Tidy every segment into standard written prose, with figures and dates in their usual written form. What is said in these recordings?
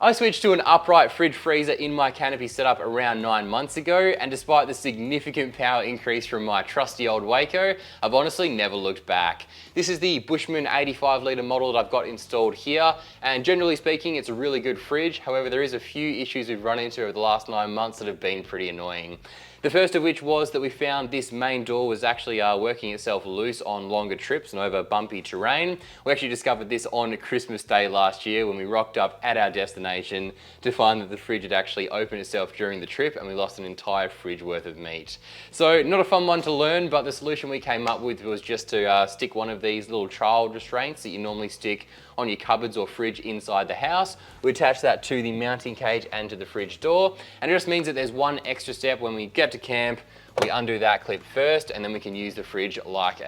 I switched to an upright fridge freezer in my canopy setup around 9 months ago, and despite the significant power increase from my trusty old Waco, I've honestly never looked back. This is the Bushman 85 litre model that I've got installed here, and generally speaking it's a really good fridge. However, there is a few issues we've run into over the last 9 months that have been pretty annoying. The first of which was that we found this main door was actually working itself loose on longer trips and over bumpy terrain. We actually discovered this on Christmas Day last year when we rocked up at our destination to find that the fridge had actually opened itself during the trip and we lost an entire fridge worth of meat. So not a fun one to learn, but the solution we came up with was just to stick one of these little child restraints that you normally stick on your cupboards or fridge inside the house. We attach that to the mounting cage and to the fridge door, and it just means that there's one extra step. When we get to camp, we undo that clip first, and then we can use the fridge like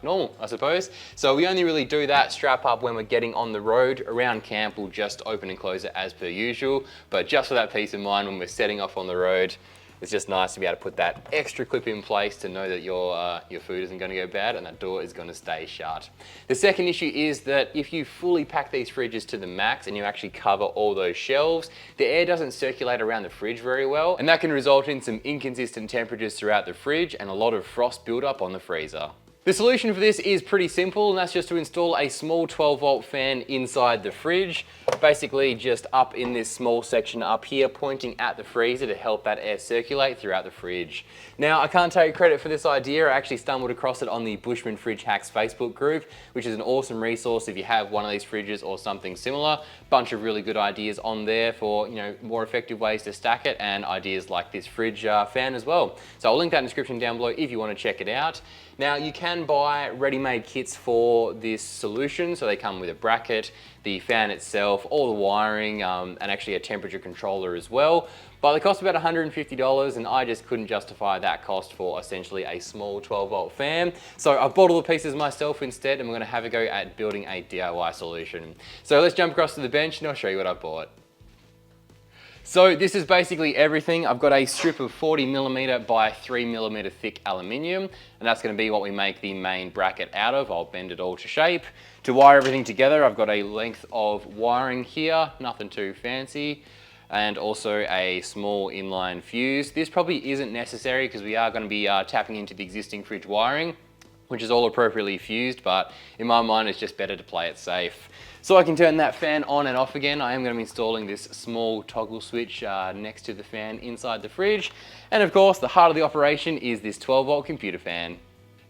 normal, I suppose. So we only really do that strap up when we're getting on the road. Around camp, we'll just open and close it as per usual, but just for that peace of mind when we're setting off on the road, it's just nice to be able to put that extra clip in place to know that your food isn't going to go bad and that door is going to stay shut. The second issue is that if you fully pack these fridges to the max and you actually cover all those shelves, the air doesn't circulate around the fridge very well, and that can result in some inconsistent temperatures throughout the fridge and a lot of frost buildup on the freezer. The solution for this is pretty simple, and that's just to install a small 12-volt fan inside the fridge, basically just up in this small section up here pointing at the freezer to help that air circulate throughout the fridge. Now, I can't take credit for this idea. I actually stumbled across it on the Bushman Fridge Hacks Facebook group, which is an awesome resource if you have one of these fridges or something similar. Bunch of really good ideas on there for more effective ways to stack it, and ideas like this fridge fan as well. So I'll link that in the description down below if you want to check it out. Now, you can buy ready-made kits for this solution, so they come with a bracket, the fan itself, all the wiring, and actually a temperature controller as well. But they cost about $150, and I just couldn't justify that cost for essentially a small 12-volt fan. So I bought all the pieces myself instead, and we're going to have a go at building a DIY solution. So let's jump across to the bench and I'll show you what I bought. So this is basically everything. I've got a strip of 40mm by 3mm thick aluminium, and that's going to be what we make the main bracket out of. I'll bend it all to shape. To wire everything together, I've got a length of wiring here, nothing too fancy, and also a small inline fuse. This probably isn't necessary because we are going to be tapping into the existing fridge wiring, which is all appropriately fused, but in my mind it's just better to play it safe. So I can turn that fan on and off again. I am going to be installing this small toggle switch next to the fan inside the fridge. And of course, the heart of the operation is this 12-volt computer fan.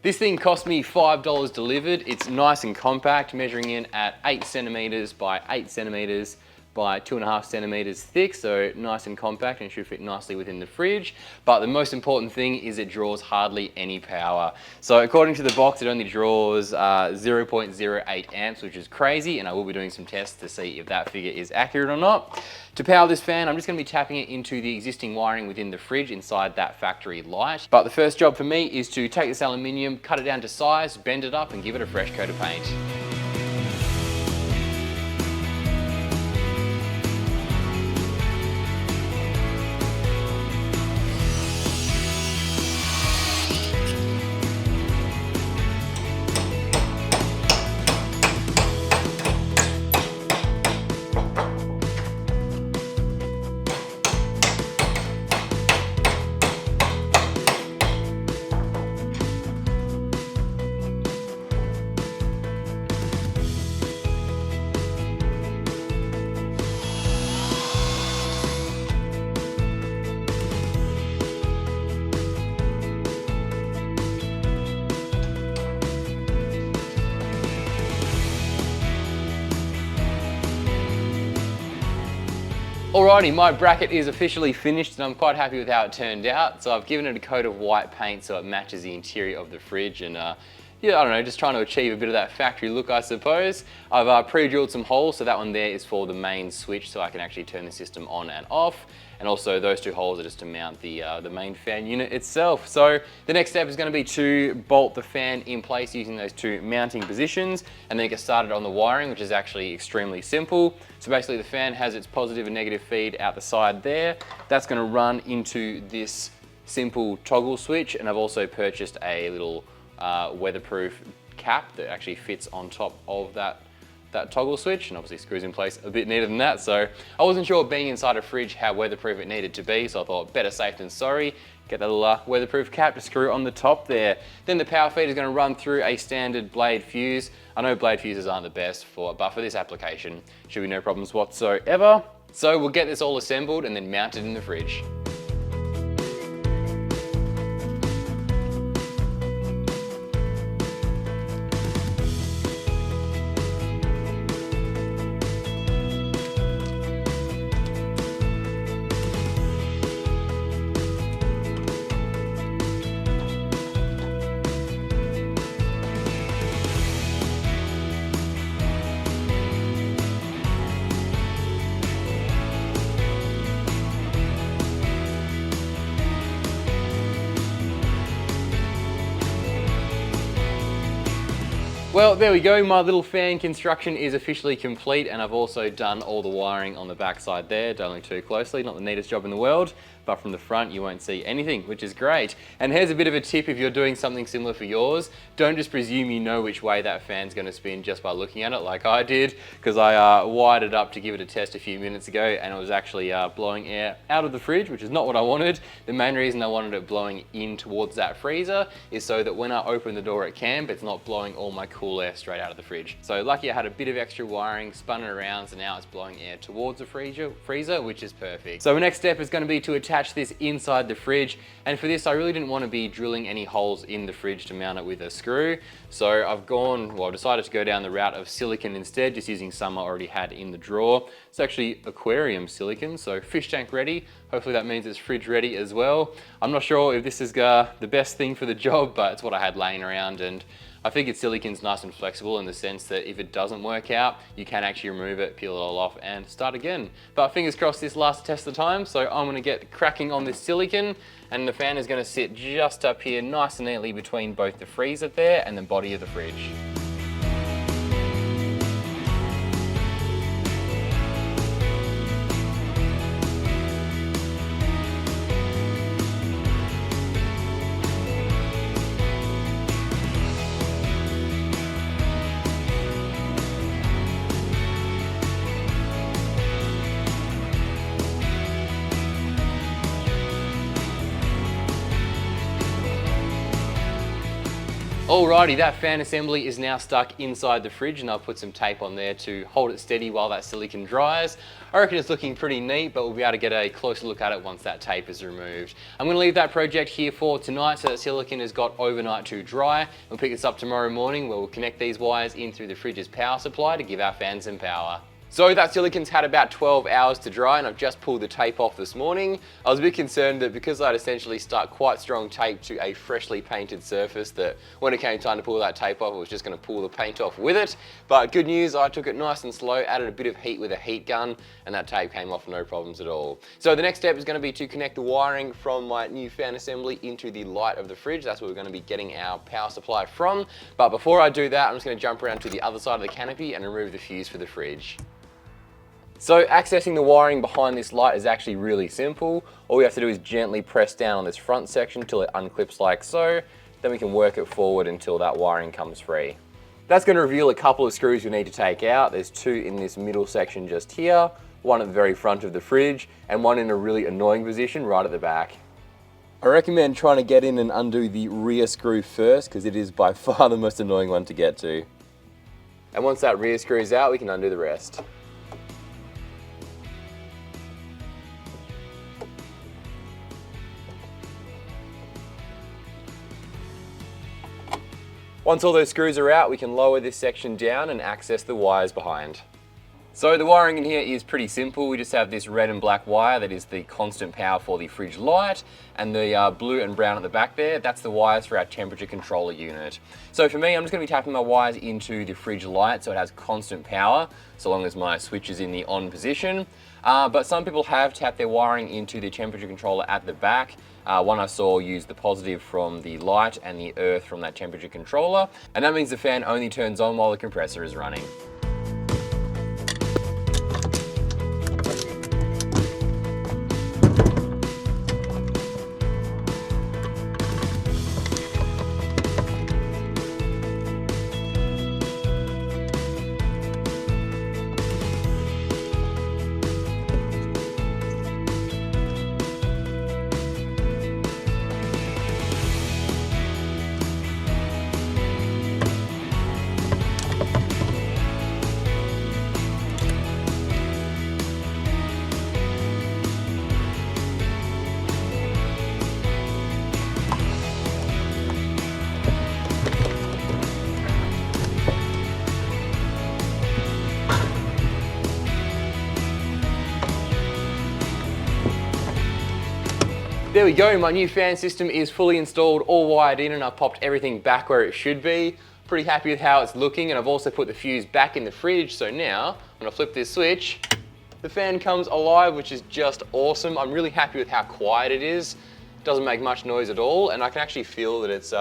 This thing cost me $5 delivered. It's nice and compact, measuring in at 8cm by 8cm by 2.5 centimeters thick, so nice and compact and should fit nicely within the fridge. But the most important thing is it draws hardly any power. So according to the box, it only draws 0.08 amps, which is crazy, and I will be doing some tests to see if that figure is accurate or not. To power this fan, I'm just going to be tapping it into the existing wiring within the fridge inside that factory light. But the first job for me is to take this aluminium, cut it down to size, bend it up and give it a fresh coat of paint. Alrighty, my bracket is officially finished and I'm quite happy with how it turned out. So I've given it a coat of white paint so it matches the interior of the fridge, and yeah, I don't know, just trying to achieve a bit of that factory look, I suppose. I've pre-drilled some holes, so that one there is for the main switch so I can actually turn the system on and off. And also those two holes are just to mount the main fan unit itself. So the next step is going to be to bolt the fan in place using those two mounting positions and then get started on the wiring, which is actually extremely simple. So basically the fan has its positive and negative feed out the side there. That's going to run into this simple toggle switch, and I've also purchased a little weatherproof cap that actually fits on top of that that toggle switch, and obviously screws in place a bit neater than that. So I wasn't sure being inside a fridge how weatherproof it needed to be, so I thought better safe than sorry. Get that little weatherproof cap to screw on the top there. Then the power feed is going to run through a standard blade fuse. I know blade fuses aren't the best but for this application, should be no problems whatsoever. So we'll get this all assembled and then mounted in the fridge. Well, there we go. My little fan construction is officially complete, and I've also done all the wiring on the back side there. Don't look too closely, not the neatest job in the world, but from the front you won't see anything, which is great. And here's a bit of a tip if you're doing something similar for yours. Don't just presume you know which way that fan's going to spin just by looking at it like I did, because I wired it up to give it a test a few minutes ago, and it was actually blowing air out of the fridge, which is not what I wanted. The main reason I wanted it blowing in towards that freezer is so that when I open the door at camp, it's not blowing all my cool air straight out of the fridge. So lucky I had a bit of extra wiring, spun it around, so now it's blowing air towards the freezer, which is perfect. So the next step is going to be to attach this inside the fridge, and for this I really didn't want to be drilling any holes in the fridge to mount it with a screw. So I've decided to go down the route of silicone instead, just using some I already had in the drawer. It's actually aquarium silicone, so fish tank ready. Hopefully that means it's fridge ready as well. I'm not sure if this is the best thing for the job, but it's what I had laying around, and I figured silicone's nice and flexible in the sense that if it doesn't work out, you can actually remove it, peel it all off and start again. But fingers crossed this last test of time, so I'm gonna get cracking on this silicone, and the fan is gonna sit just up here nice and neatly between both the freezer there and the body of the fridge. Alrighty, that fan assembly is now stuck inside the fridge, and I'll put some tape on there to hold it steady while that silicone dries. I reckon it's looking pretty neat, but we'll be able to get a closer look at it once that tape is removed. I'm going to leave that project here for tonight so that silicone has got overnight to dry. We'll pick this up tomorrow morning where we'll connect these wires in through the fridge's power supply to give our fan some power. So that silicone's had about 12 hours to dry, and I've just pulled the tape off this morning. I was a bit concerned that because I'd essentially stuck quite strong tape to a freshly painted surface, that when it came time to pull that tape off, it was just going to pull the paint off with it. But good news, I took it nice and slow, added a bit of heat with a heat gun, and that tape came off no problems at all. So the next step is going to be to connect the wiring from my new fan assembly into the light of the fridge. That's where we're going to be getting our power supply from. But before I do that, I'm just going to jump around to the other side of the canopy and remove the fuse for the fridge. So accessing the wiring behind this light is actually really simple. All we have to do is gently press down on this front section until it unclips like so. Then we can work it forward until that wiring comes free. That's going to reveal a couple of screws we need to take out. There's two in this middle section just here, one at the very front of the fridge, and one in a really annoying position right at the back. I recommend trying to get in and undo the rear screw first, because it is by far the most annoying one to get to. And once that rear screw is out, we can undo the rest. Once all those screws are out, we can lower this section down and access the wires behind. So the wiring in here is pretty simple. We just have this red and black wire that is the constant power for the fridge light, and the blue and brown at the back there, that's the wires for our temperature controller unit. So for me, I'm just going to be tapping my wires into the fridge light so it has constant power, so long as my switch is in the on position. But some people have tapped their wiring into the temperature controller at the back. One I saw used the positive from the light and the earth from that temperature controller, and that means the fan only turns on while the compressor is running. There we go, my new fan system is fully installed, all wired in, and I've popped everything back where it should be. Pretty happy with how it's looking, and I've also put the fuse back in the fridge, so now when I flip this switch, the fan comes alive, which is just awesome. I'm really happy with how quiet it is. Doesn't make much noise at all, and I can actually feel that it's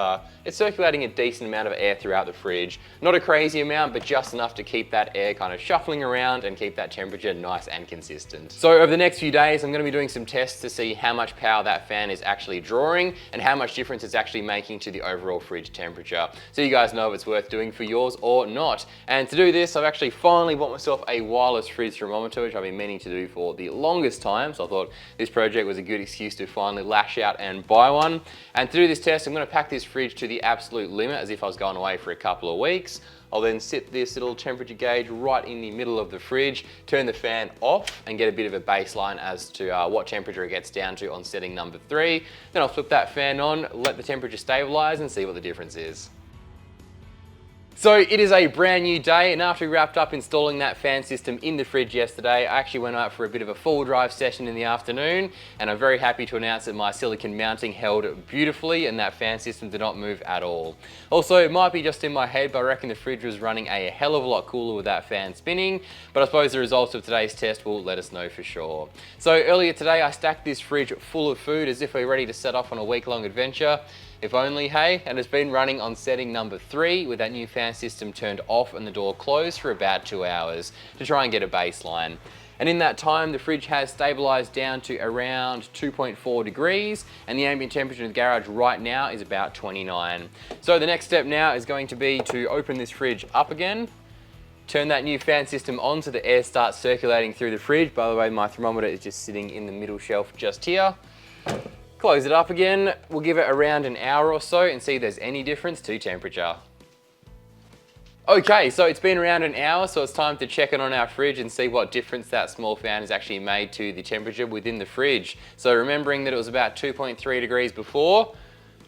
circulating a decent amount of air throughout the fridge. Not a crazy amount, but just enough to keep that air kind of shuffling around and keep that temperature nice and consistent. So over the next few days, I'm going to be doing some tests to see how much power that fan is actually drawing and how much difference it's actually making to the overall fridge temperature. So you guys know if it's worth doing for yours or not. And to do this, I've actually finally bought myself a wireless fridge thermometer, which I've been meaning to do for the longest time. So I thought this project was a good excuse to finally lash out and buy one. And to do this test, I'm going to pack this fridge to the absolute limit as if I was going away for a couple of weeks. I'll then sit this little temperature gauge right in the middle of the fridge, turn the fan off and get a bit of a baseline as to what temperature it gets down to on setting number 3. Then I'll flip that fan on, let the temperature stabilize and see what the difference is. So it is a brand new day, and after we wrapped up installing that fan system in the fridge yesterday, I actually went out for a bit of a full drive session in the afternoon, and I'm very happy to announce that my silicone mounting held beautifully and that fan system did not move at all. Also, it might be just in my head, but I reckon the fridge was running a hell of a lot cooler with that fan spinning, but I suppose the results of today's test will let us know for sure. So earlier today, I stacked this fridge full of food as if we're ready to set off on a week-long adventure. If only, hey, and it's been running on setting number 3 with that new fan system turned off and the door closed for about 2 hours to try and get a baseline. And in that time, the fridge has stabilized down to around 2.4 degrees, and the ambient temperature in the garage right now is about 29. So the next step now is going to be to open this fridge up again, turn that new fan system on so the air starts circulating through the fridge. By the way, my thermometer is just sitting in the middle shelf just here. Close it up again, we'll give it around an hour or so and see if there's any difference to temperature. Okay, so it's been around an hour, so it's time to check it on our fridge and see what difference that small fan has actually made to the temperature within the fridge. So remembering that it was about 2.3 degrees before,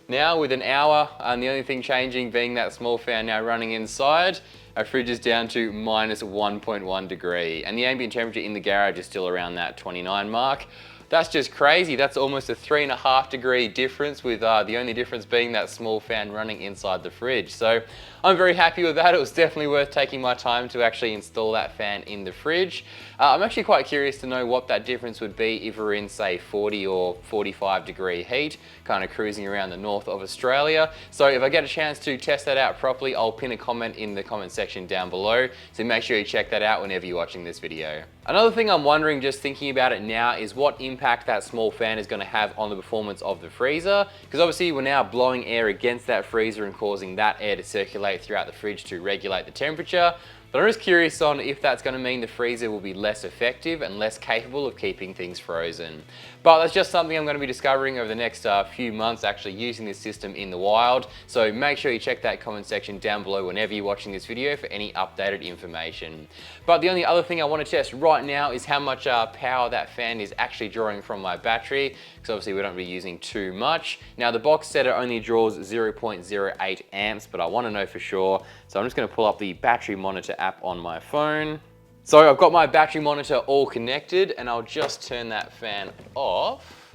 now with an hour, and the only thing changing being that small fan now running inside, our fridge is down to minus 1.1 degree, and the ambient temperature in the garage is still around that 29 mark. That's just crazy. That's almost a 3.5 degree difference, with the only difference being that small fan running inside the fridge. So I'm very happy with that. It was definitely worth taking my time to actually install that fan in the fridge. I'm actually quite curious to know what that difference would be if we're in, say, 40 or 45 degree heat, kind of cruising around the north of Australia. So if I get a chance to test that out properly, I'll pin a comment in the comment section down below. So make sure you check that out whenever you're watching this video. Another thing I'm wondering, just thinking about it now, is what impact that small fan is going to have on the performance of the freezer, because obviously we're now blowing air against that freezer and causing that air to circulate throughout the fridge to regulate the temperature. But I'm just curious on if that's going to mean the freezer will be less effective and less capable of keeping things frozen. But that's just something I'm going to be discovering over the next few months, actually using this system in the wild. So make sure you check that comment section down below whenever you're watching this video for any updated information. But the only other thing I want to test right now is how much power that fan is actually drawing from my battery, because obviously we don't be using too much. Now the box said it only draws 0.08 amps, but I want to know for sure. So I'm just going to pull up the battery monitor app on my phone. So I've got my battery monitor all connected, and I'll just turn that fan off,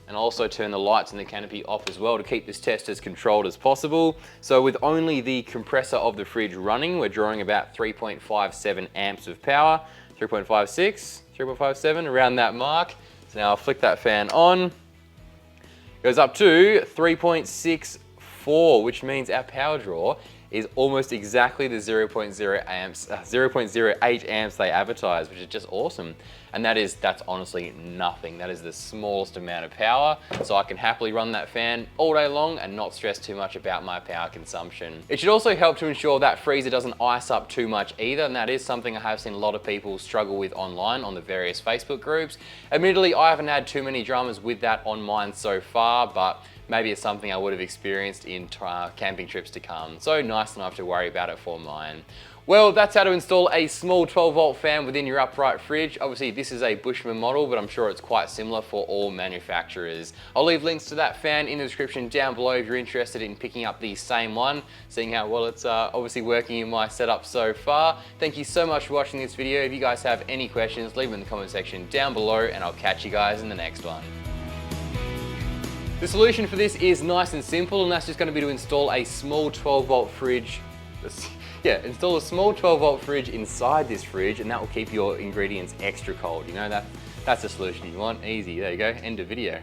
and I'll also turn the lights in the canopy off as well to keep this test as controlled as possible. So with only the compressor of the fridge running, we're drawing about 3.57 amps of power, 3.56, 3.57, around that mark. So now I'll flick that fan on. It goes up to 3.64, which means our power draw is almost exactly the 0.08 amps they advertise, which is just awesome. And that's honestly nothing. That is the smallest amount of power. So I can happily run that fan all day long and not stress too much about my power consumption. It should also help to ensure that freezer doesn't ice up too much either. And that is something I have seen a lot of people struggle with online on the various Facebook groups. Admittedly, I haven't had too many dramas with that on mine so far, but maybe it's something I would have experienced in camping trips to come. So nice not have to worry about it for mine. Well, that's how to install a small 12-volt fan within your upright fridge. Obviously, this is a Bushman model, but I'm sure it's quite similar for all manufacturers. I'll leave links to that fan in the description down below if you're interested in picking up the same one, seeing how well it's obviously working in my setup so far. Thank you so much for watching this video. If you guys have any questions, leave them in the comment section down below, and I'll catch you guys in the next one. The solution for this is nice and simple, and that's just going to be to install a small 12-volt fridge. Yeah, install a small 12-volt fridge inside this fridge, and that will keep your ingredients extra cold. You know, that's the solution you want. Easy, there you go, end of video.